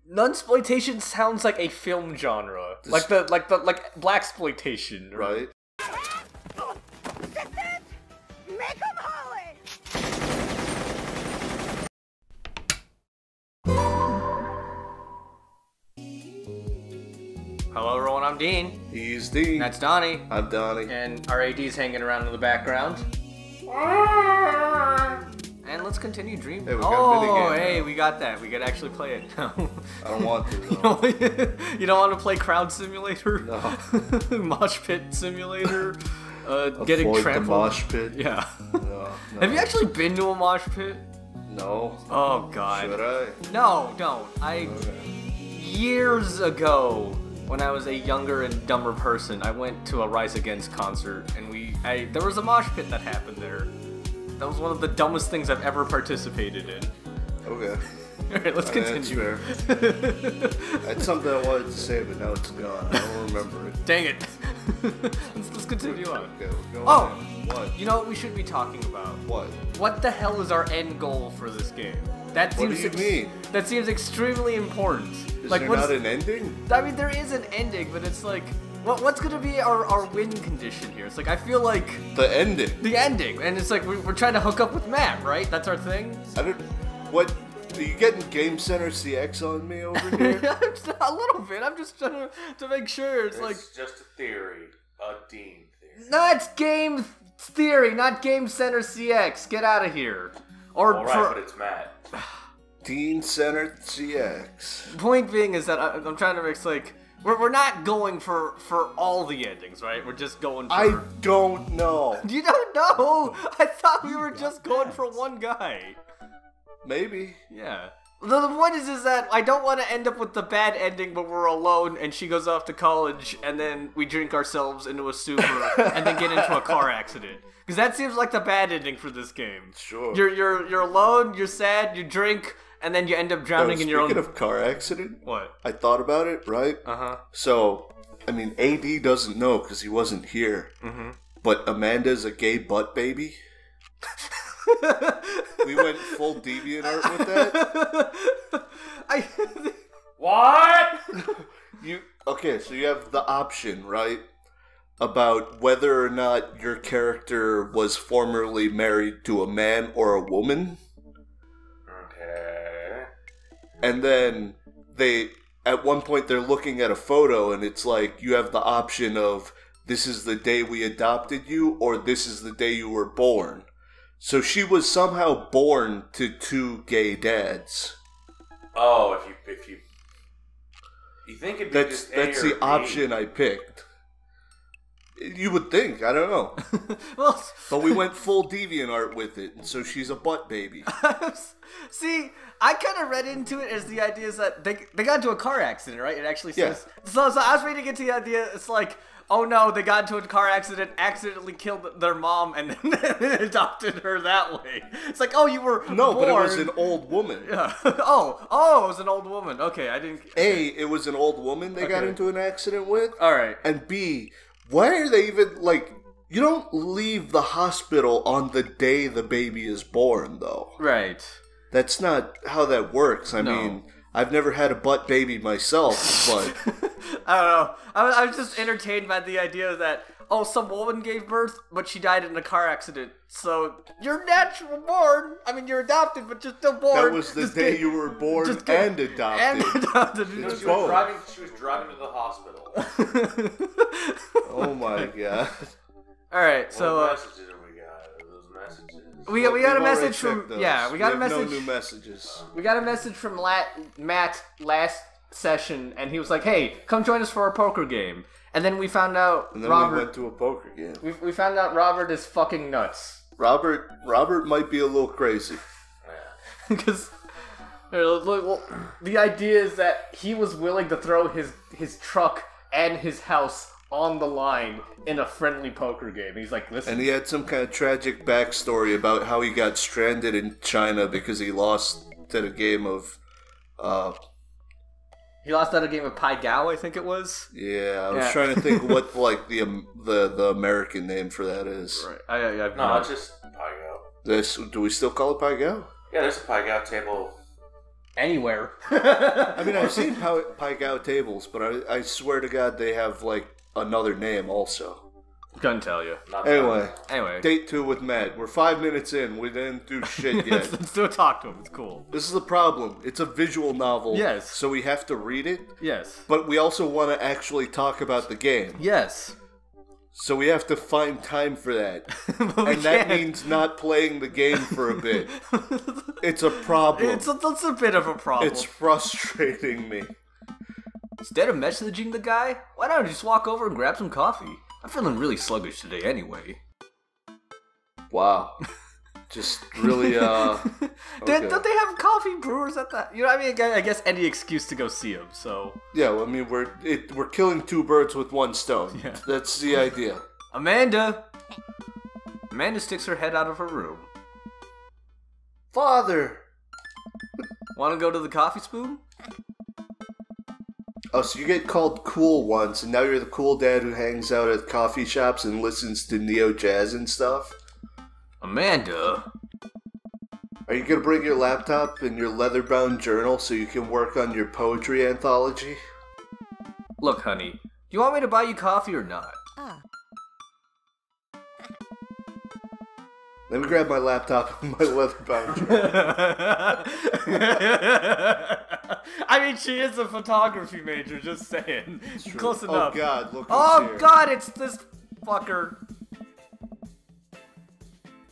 Nunsploitation sounds like a film genre, like blaxploitation, right? Make 'em holler! Hello everyone, I'm Dean. He's Dean. That's Donnie. I'm Donnie. And our AD's hanging around in the background. And let's continue dreaming. Hey, we got a minigame hey, now. we got that. We could actually play it now. I don't want to, though. You don't want to play Crowd Simulator? No. Mosh Pit Simulator? Getting Avoid trampled? the mosh pit? Yeah. No. Have you actually been to a mosh pit? No. Oh, God. Should I? No, don't. Okay. Years ago, when I was a younger and dumber person, I went to a Rise Against concert, and there was a mosh pit that happened there. That was one of the dumbest things I've ever participated in. Okay. Alright, let's continue. That's fair. I had something I wanted to say, but now it's gone. I don't remember it. Dang it. let's continue on. Okay, go Oh! on. What? You know what we should be talking about? What? What the hell is our end goal for this game? That What seems do you mean? That seems extremely important. Is like, there what's- not an ending? I mean, there is an ending, but it's like, what's gonna be our win condition here? It's like, I feel like The ending. the ending, and it's like we're trying to hook up with Matt, right? That's our thing. I don't. What? Are you getting Game Center CX on me over here? A little bit. I'm just trying to make sure. It's like, just a theory, a Dean theory. no, it's game theory, not Game Center CX. Get out of here. Or All right, but it's Matt. Dean Center CX. point being is that I'm trying to make like we're not going for all the endings, right? We're just going for. I don't know. You don't know? I thought we were just going for one guy. Maybe. Yeah. The point is that I don't want to end up with the bad ending, but we're alone, and she goes off to college, and then we drink ourselves into a sewer, and then get into a car accident. Because that seems like the bad ending for this game. Sure. You're alone, you're sad, you drink, and then you end up drowning in your own. Speaking of car accident, What? I thought about it, right? Uh-huh. So, I mean, AD doesn't know because he wasn't here. Mm-hmm. But Amanda's a gay butt baby. We went full deviant art with that. What? Okay, so you have the option, right? About whether or not your character was formerly married to a man or a woman. Okay. And then at one point they're looking at a photo and it's like you have the option of this is the day we adopted you or this is the day you were born. So she was somehow born to two gay dads. Oh, if you think it'd be just A That's or the B. option I picked. You would think, I don't know. Well, But we went full deviant art with it, and so she's a butt baby. see, I kind of read into it as the idea is that they got into a car accident, right? It actually says. So I was reading into the idea, it's like, oh no, they got into a car accident, accidentally killed their mom, and then adopted her that way. It's like, oh, you were No, born. but it was an old woman. Yeah. oh, it was an old woman. Okay, I didn't. A, it was an old woman they got Okay. into an accident with. All right. And B, why are they even, like, you don't leave the hospital on the day the baby is born, though. Right. That's not how that works. I No. mean, I've never had a butt baby myself, but I don't know. I was just entertained by the idea that, oh, some woman gave birth, but she died in a car accident. So, you're natural born. I mean, you're adopted, but you're still born. that was the Just day get- you were born just get- and adopted. And adopted. It's She both. was driving to the hospital. Oh my god. All right, so What messages have we got? Are those messages? we got a We've already message checked from those. we got a have message. No new messages. We got a message from Matt last session, and he was like, "Hey, come join us for our poker game." And then we found out And then we Robert. went to a poker game. We found out Robert is fucking nuts Robert might be a little crazy. because the idea is that he was willing to throw his truck and his house on the line in a friendly poker game. He's like, "Listen." And he had some kind of tragic backstory about how he got stranded in China because he lost at a game of He lost at a game of Pai Gow, I think it was. yeah, I was Yeah. trying to think what like the American name for that is. Right. I No, it's just Pai Gow. Do we still call it Pai Gow? Yeah, there's a Pai Gow table Anywhere. I mean, I've seen Pai Gow tables, but I swear to God they have, like, another name also. Couldn't tell you. Anyway. Date 2 with Matt. We're 5 minutes in. We didn't do shit yet. Let's do a talk to him. It's cool. This is the problem. It's a visual novel. Yes. So we have to read it. Yes. But we also want to actually talk about the game. Yes. So we have to find time for that. And that means not playing the game for a bit. It's a problem. It's a bit of a problem. It's frustrating me. Instead of messaging the guy, why don't you just walk over and grab some coffee? I'm feeling really sluggish today anyway. Wow. Just really, okay. Don't they have coffee brewers at that? You know what I mean? I guess any excuse to go see him, so... Yeah, well, I mean, we're killing 2 birds with 1 stone. Yeah. That's the idea. Amanda sticks her head out of her room. Father! Want to go to the coffee spoon? Oh, so you get called cool once, and now you're the cool dad who hangs out at coffee shops and listens to neo jazz and stuff? Amanda? Are you gonna bring your laptop and your leather-bound journal so you can work on your poetry anthology? Look, honey, do you want me to buy you coffee or not? Let me grab my laptop and my leather-bound journal. I mean, she is a photography major, just saying. Close enough. Oh God, look who's here. God, it's this fucker.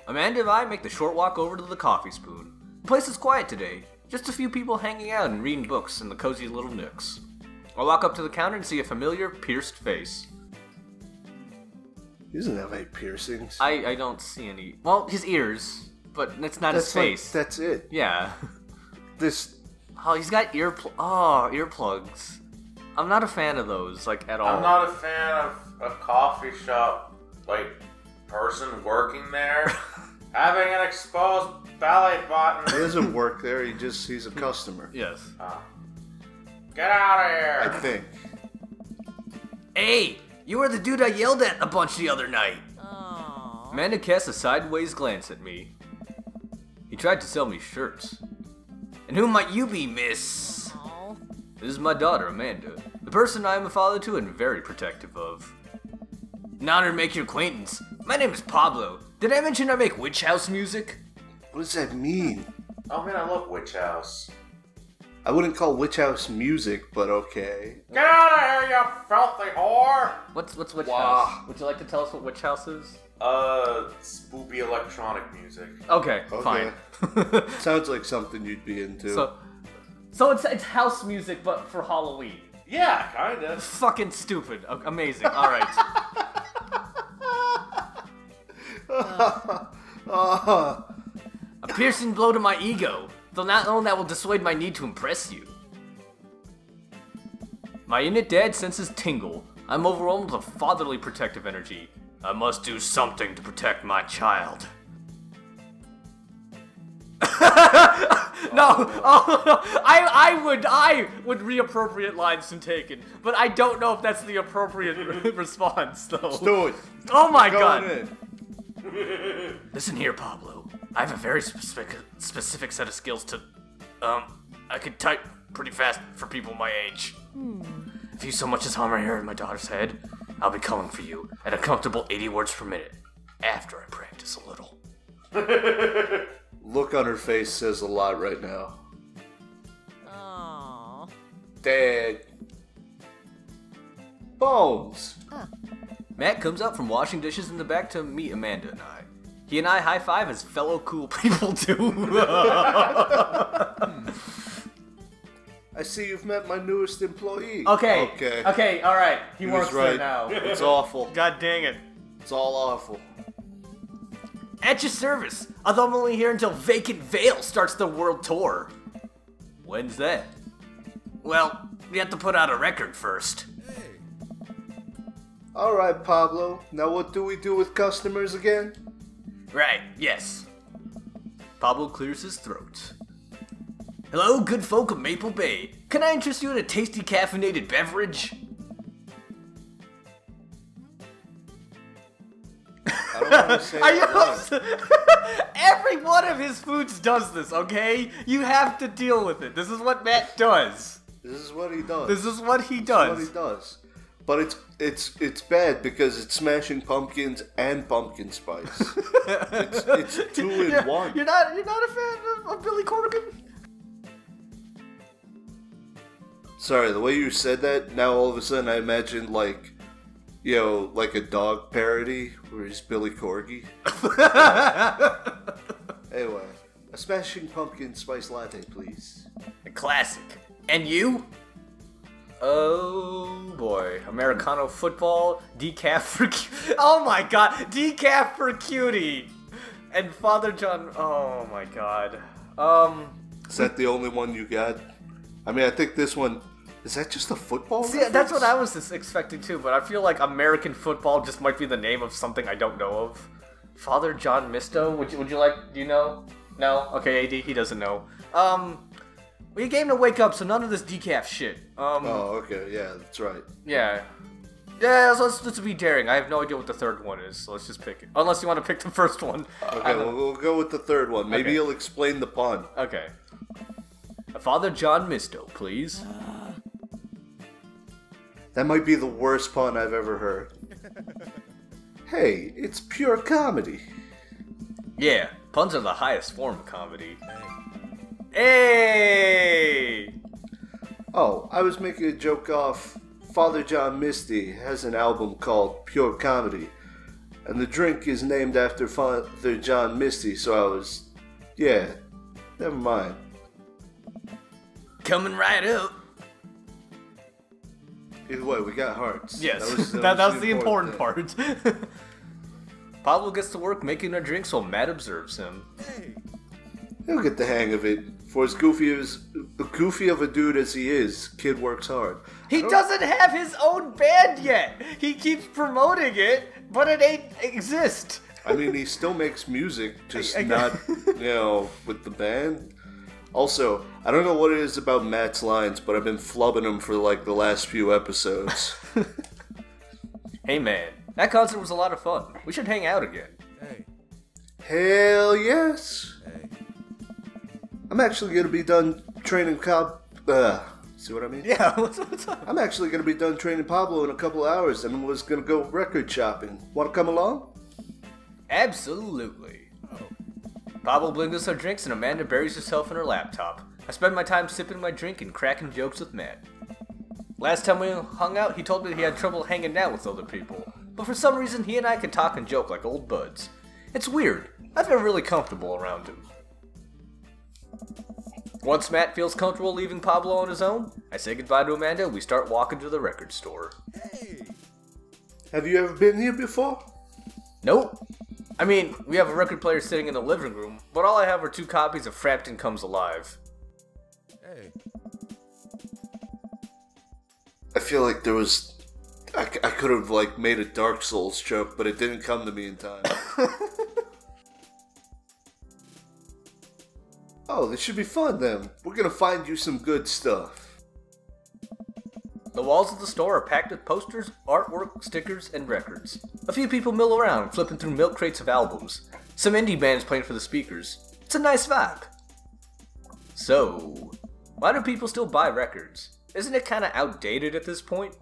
Amanda and I make the short walk over to the coffee spoon. The place is quiet today. Just a few people hanging out and reading books in the cozy little nooks. I walk up to the counter and see a familiar, pierced face. He doesn't have any piercings. I don't see any. Well, his ears, but that's not his face. That's it. Yeah. This... Oh, he's got earplugs. I'm not a fan of those, like, at all. I'm not a fan of a coffee shop, like, person working there having an exposed belly button. He doesn't work there, he's a customer. Yes. Get out of here! I think. Hey! You were the dude I yelled at a bunch the other night. Aww. Amanda cast a sideways glance at me. He tried to sell me shirts. And who might you be, miss? Aww. This is my daughter, Amanda. The person I am a father to and very protective of. An honor to make your acquaintance. My name is Pablo. Did I mention I make witch house music? What does that mean? Oh man, I love Witch House. I wouldn't call witch house music, but okay. Get out of here, you filthy whore! What's witch house? Would you like to tell us what witch house is? Spoopy electronic music. Okay. Fine. Sounds like something you'd be into. So it's house music, but for Halloween. Yeah, kinda. Fucking stupid. Amazing. All right. A piercing blow to my ego, though not alone that will dissuade my need to impress you. My innate dad senses tingle. I'm overwhelmed with a fatherly protective energy. I must do something to protect my child. No, I would reappropriate lines from Taken, but I don't know if that's the appropriate response, though. Let's do it. Oh my God. In. Listen here, Pablo. I have a very specific set of skills to, I could type pretty fast for people my age. If you so much as harm a hair in my daughter's head, I'll be calling for you at a comfortable 80 words per minute, after I practice a little. Look on her face says a lot right now. Aww. Dad. Bones. Matt comes out from washing dishes in the back to meet Amanda and I. He and I high-five as fellow cool people do. I see you've met my newest employee. Okay, alright. He works right. there now. It's awful. God dang it. It's all awful. At your service, although I'm only here until Vacant Veil starts the world tour. When's that? Well, we have to put out a record first. Alright, Pablo. Now what do we do with customers again? Right, yes. Pablo clears his throat. Hello, good folk of Maple Bay. Can I interest you in a tasty caffeinated beverage? I don't want Are you Every one of his foods does this, okay? You have to deal with it. This is what Matt does. This is what he does. This is what he This does. is what he does. But it's bad because it's Smashing Pumpkins and pumpkin spice. it's 2 in 1. You're not a fan of Billy Corgan? Sorry, the way you said that, now all of a sudden I imagined like a dog parody where he's Billy Corgi. Anyway, a Smashing Pumpkin spice latte, please. A classic. And you? Oh boy, Americano football, decaf for oh my god, decaf for cutie, and Father John. Oh my god. Is that the only one you got? I mean, I think this one is that just a football. See, reference? that's what I was expecting too, but I feel like American football just might be the name of something I don't know of. Father John Misto. Would you like? Do you know? No. Okay, AD. He doesn't know. We gave him to wake up, so none of this decaf shit. Oh, okay, yeah, that's right. Yeah. Yeah, so let's be daring. I have no idea what the third one is, so let's just pick it. Unless you want to pick the first one. Okay, we'll go with the third one. Maybe Okay. he'll explain the pun. Okay. Father John Misto, please. That might be the worst pun I've ever heard. Hey, it's pure comedy. Yeah, puns are the highest form of comedy. Hey! Oh, I was making a joke off. Father John Misty has an album called Pure Comedy, and the drink is named after Father John Misty, so I was... Yeah, never mind. Coming right up. Either way, we got hearts. Yes, that that was the important part. Pablo gets to work making a drink while Matt observes him. He'll get the hang of it. For as goofy of a dude as he is, kid works hard. He doesn't have his own band yet! He keeps promoting it, but it ain't exist. I mean, he still makes music, just not, with the band. Also, I don't know what it is about Matt's lines, but I've been flubbing them for like the last few episodes. Hey man, that concert was a lot of fun. We should hang out again. Hell yes! I'm actually gonna be done training see what I mean? Yeah, what's up? I'm actually gonna be done training Pablo in a couple hours and was gonna go record shopping. Wanna come along? Absolutely. Pablo blingles her drinks and Amanda buries herself in her laptop. I spend my time sipping my drink and cracking jokes with Matt. Last time we hung out, he told me that he had trouble hanging out with other people. But for some reason, he and I can talk and joke like old buds. It's weird. I feel really comfortable around him. Once Matt feels comfortable leaving Pablo on his own, I say goodbye to Amanda and we start walking to the record store. Have you ever been here before? Nope. I mean, we have a record player sitting in the living room, but all I have are 2 copies of Frampton Comes Alive. I feel like there was... I could have like made a Dark Souls joke, but it didn't come to me in time. Oh, this should be fun then. We're gonna find you some good stuff. The walls of the store are packed with posters, artwork, stickers, and records. A few people mill around, flipping through milk crates of albums. Some indie bands playing for the speakers. It's a nice vibe. So, why do people still buy records? Isn't it kinda outdated at this point?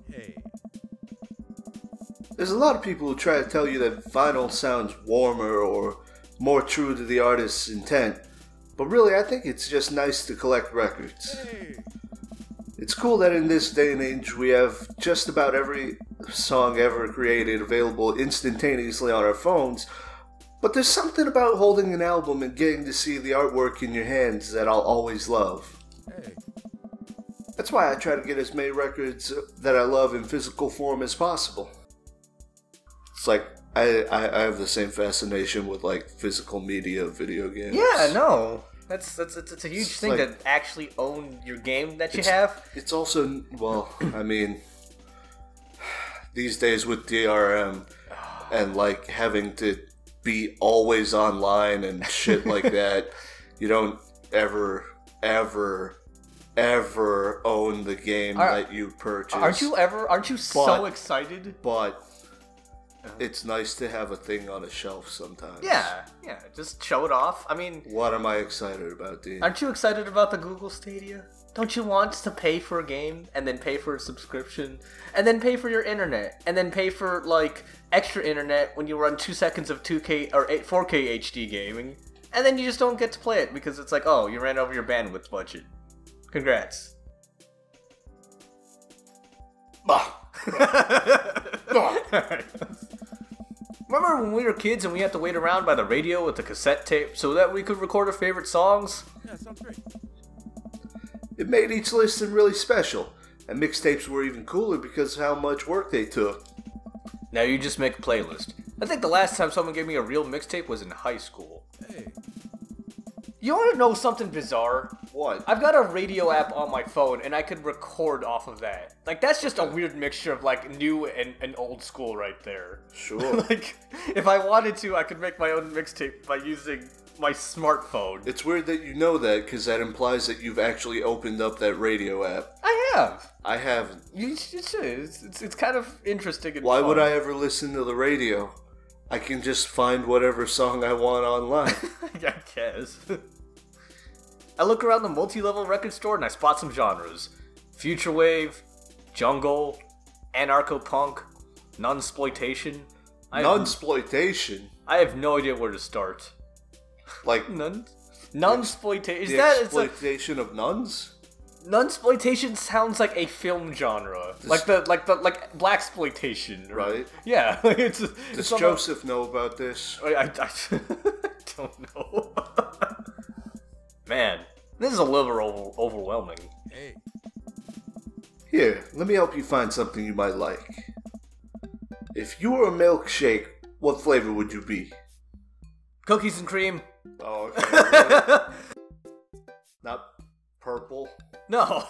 There's a lot of people who try to tell you that vinyl sounds warmer or more true to the artist's intent, but really I think it's just nice to collect records. It's cool that in this day and age we have just about every song ever created available instantaneously on our phones, but there's something about holding an album and getting to see the artwork in your hands that I'll always love. That's why I try to get as many records that I love in physical form as possible. It's like, I have the same fascination with like physical media video games. Yeah, no. It's a huge It's thing like- to actually own your game that you have. It's also, well, I mean, these days with DRM and like having to be always online and shit like that, you don't ever own the game that you purchase. Aren't you so excited? But it's nice to have a thing on a shelf sometimes. Yeah, just show it off. I mean, What am I excited about, Dean? aren't you excited about the Google Stadia? Don't you want to pay for a game, and then pay for a subscription, and then pay for your internet, and then pay for, like, extra internet when you run 2 seconds of 2K or 4K HD gaming, and then you just don't get to play it because it's like, oh, you ran over your bandwidth budget. Congrats. Remember when we were kids and we had to wait around by the radio with the cassette tape so that we could record our favorite songs? Yeah, sounds great. It made each listen really special, and mixtapes were even cooler because of how much work they took. Now you just make a playlist. I think the last time someone gave me a real mixtape was in high school. Hey. You want to know something bizarre? What? I've got a radio app on my phone, and I could record off of that. Like, that's just a weird mixture of, like, new and old school right there. Sure. Like, if I wanted to, I could make my own mixtape by using my smartphone. It's weird that you know that, because that implies that you've actually opened up that radio app. I have. I haven't. You should. It's kind of interesting and Why fun. would I ever listen to the radio? I can just find whatever song I want online. I guess. I look around the multi-level record store and I spot some genres. Future wave, jungle, anarcho-punk, nunsploitation. Nunsploitation? I have no idea where to start. Like Nunsploitation. Is the that exploitation of nuns? Nunsploitation sounds like a film genre, like blaxploitation, Right. Yeah, Does Joseph know about this? I don't know. Man, this is a little overwhelming. Hey. Here, let me help you find something you might like. If you were a milkshake, what flavor would you be? Cookies and cream. Oh, okay. Not purple. No,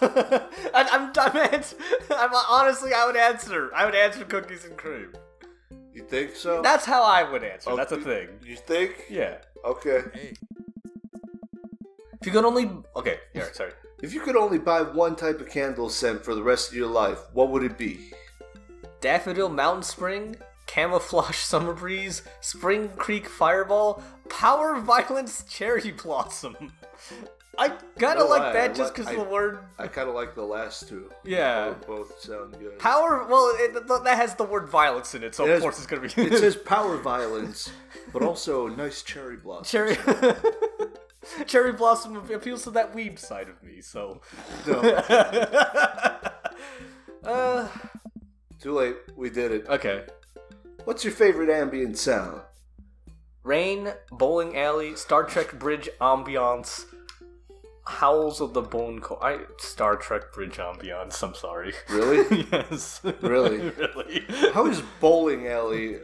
I'm honestly, I would answer cookies and cream. You think so? That's how I would answer. Oh, That's a thing. You think? Yeah. Okay. Hey. If you could only, okay, yeah, sorry. If you could only buy one type of candle scent for the rest of your life, what would it be? Daffodil Mountain Spring, Camouflage Summer Breeze, Spring Creek Fireball, Power Violence Cherry Blossom. I kinda like that just because the word. I kind of like the last two. Yeah. Both sound good. Power, well, that has the word violence in it, so of course it's gonna be. It says power violence, but also nice cherry blossom. Cherry. Cherry Blossom appeals to that weeb side of me, so. No. Too late. We did it. Okay. What's your favorite ambient sound? Rain, bowling alley, Star Trek bridge ambiance, howls of the bone Star Trek bridge ambiance, I'm sorry. Really? Yes. Really? Really. How is bowling alley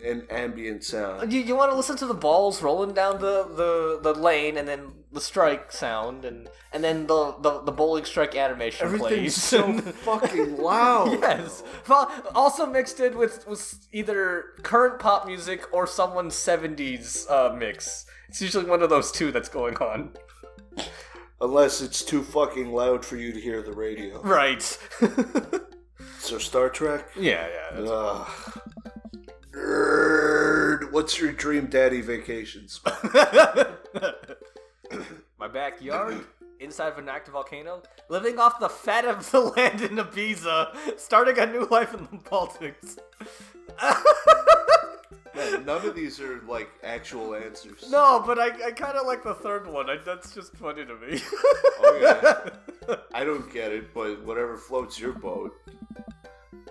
an ambient sound? You want to listen to the balls rolling down the lane, and then the strike sound, and then the bowling strike animation Everything's plays. so fucking loud. Yes. Also mixed in with either current pop music or someone's 70s mix. It's usually one of those two that's going on. Unless it's too fucking loud for you to hear the radio. Right. So Star Trek? Yeah. Ugh. Nerd. What's your dream daddy vacation spot? My backyard, inside of an active volcano, living off the fat of the land in Ibiza, starting a new life in the Baltics. Man, none of these are like actual answers. No, but I kind of like the third one. That's just funny to me. Okay. I don't get it, but whatever floats your boat.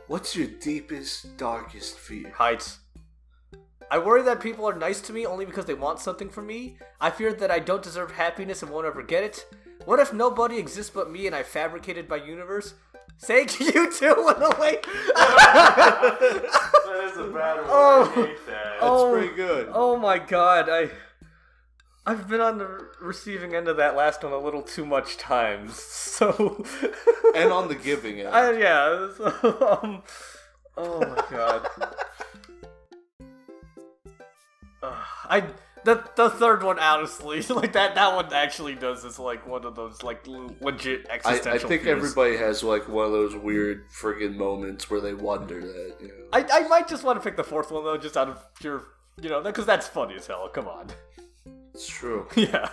What's your deepest, darkest fear? Heights. I worry that people are nice to me only because they want something from me. I fear that I don't deserve happiness and won't ever get it. What if nobody exists but me and I fabricated my universe? Say you too in a way. That is a bad one. I hate that. That's pretty good. Oh my god, I've been on the receiving end of that last one a little too much times. So And on the giving end. yeah. So, oh my god. the third one, honestly, like that one actually does is like one of those like legit existential I think fears. everybody has like one of those weird friggin' moments where they wonder that. You know? I might just want to pick the fourth one though, just out of pure, because that's funny as hell. Come on. It's true. Yeah.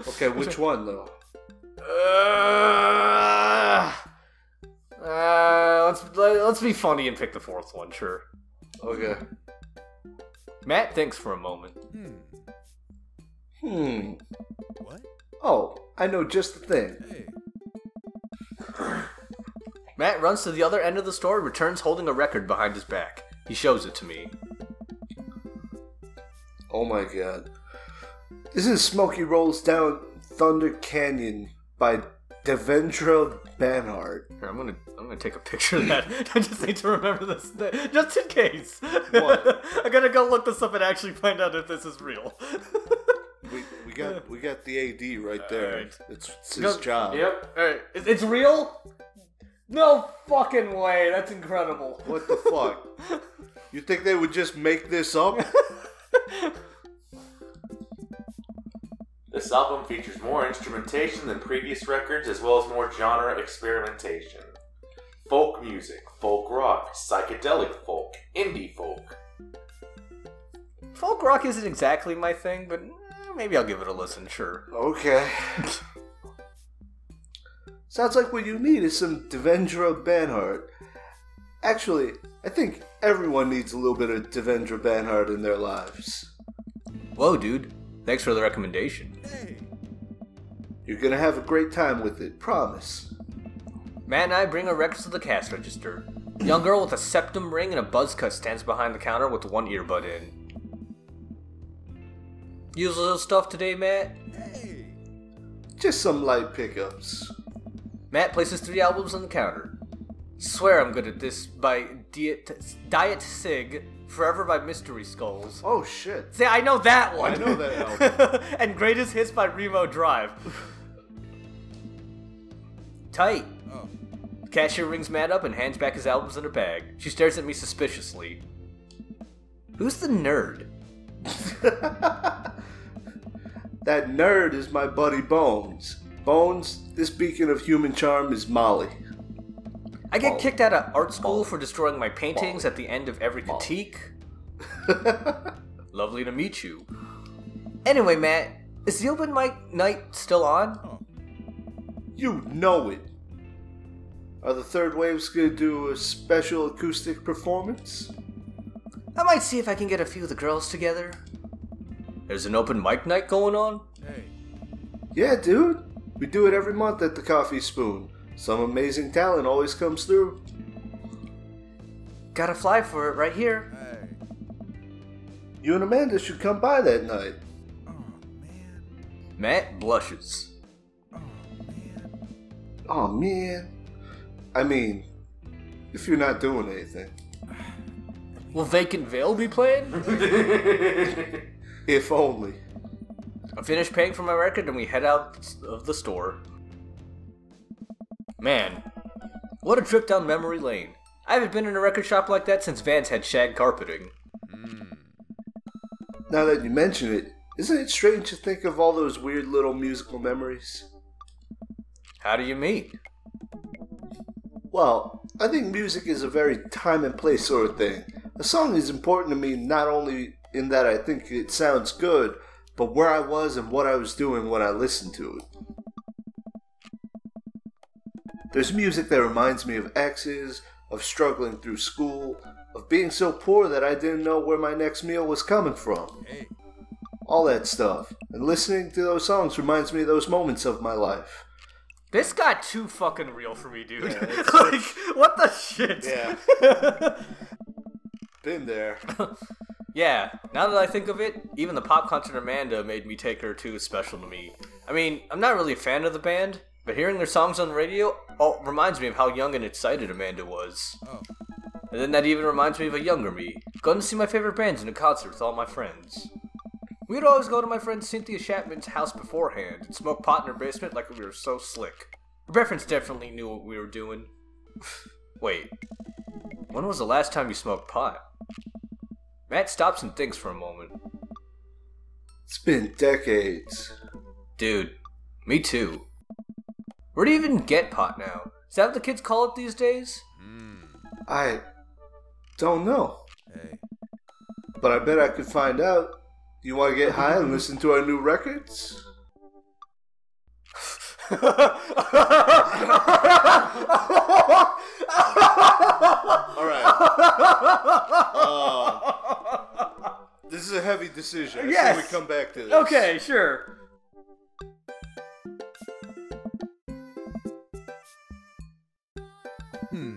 Okay, which one though? Let's be funny and pick the fourth one, sure. Okay. Matt thinks for a moment. What? Oh, I know just the thing. Hey. Matt runs to the other end of the store, returns holding a record behind his back. He shows it to me. Oh my god. This is Smokey Rolls Down Thunder Canyon by Devendra Banhart. Here, I'm gonna take a picture of that. I just need to remember this, just in case. What? I gotta go look this up and actually find out if this is real. We got the AD right there. Alright. It's his job. Yep. Alright, it's real? No fucking way, that's incredible. What the fuck? You think they would just make this up? This album features more instrumentation than previous records, as well as more genre experimentation. Folk music, folk rock, psychedelic folk, indie folk. Folk rock isn't exactly my thing, but maybe I'll give it a listen, sure. Okay. Sounds like what you need is some Devendra Banhart. Actually, I think everyone needs a little bit of Devendra Banhart in their lives. Whoa, dude. Thanks for the recommendation. Hey. You're gonna have a great time with it, promise. Matt and I bring our records to the cash register. A young girl with a septum ring and a buzz cut stands behind the counter with one earbud in. Usual stuff today, Matt? Hey. Just some light pickups. Matt places 3 albums on the counter. Swear I'm good at this by Diet Sig, Forever by Mystery Skulls. Oh shit. See, I know that one! I know that album. And Greatest Hits by Remo Drive. Tight. Oh. The cashier rings Matt up and hands back his albums in her bag. She stares at me suspiciously. Who's the nerd? That nerd is my buddy Bones. Bones, this beacon of human charm is Molly. I get kicked out of art school for destroying my paintings at the end of every critique. Lovely to meet you. Anyway, Matt, is the open mic night still on? You know it. Are the Third Waves gonna do a special acoustic performance? I might see if I can get a few of the girls together. There's an open mic night going on? Hey. Yeah, dude. We do it every month at the Coffee Spoon. Some amazing talent always comes through. Gotta fly for it right here. Hey. You and Amanda should come by that night. Oh, man. Matt blushes. Oh, man. Oh man. I mean, if you're not doing anything. Will Vacant Veil be playing? If only. I finish paying for my record and we head out of the store. Man, what a trip down memory lane. I haven't been in a record shop like that since Vans had shag carpeting. Now that you mention it, isn't it strange to think of all those weird little musical memories? How do you mean? Well, I think music is a very time and place sort of thing. A song is important to me not only in that I think it sounds good, but where I was and what I was doing when I listened to it. There's music that reminds me of exes, of struggling through school, of being so poor that I didn't know where my next meal was coming from. Hey. All that stuff. And listening to those songs reminds me of those moments of my life. This got too fucking real for me, dude. Yeah, it's- like, what the shit? Yeah. Been there. Yeah, now that I think of it, even the pop concert Amanda made me take her to is special to me. I mean, I'm not really a fan of the band, but hearing their songs on the radio reminds me of how young and excited Amanda was. Oh. And then that even reminds me of a younger me, going to see my favorite bands in a concert with all my friends. We'd always go to my friend Cynthia Chapman's house beforehand and smoke pot in her basement like we were so slick. Her reference definitely knew what we were doing. Wait, when was the last time you smoked pot? Matt stops and thinks for a moment. It's been decades. Dude, me too. Where do you even get pot now? Is that what the kids call it these days? I don't know, Hey. but I bet I could find out. You want to get high and listen to our new records? Alright. This is a heavy decision. I Yes. say we come back to this. Okay, sure. Hmm.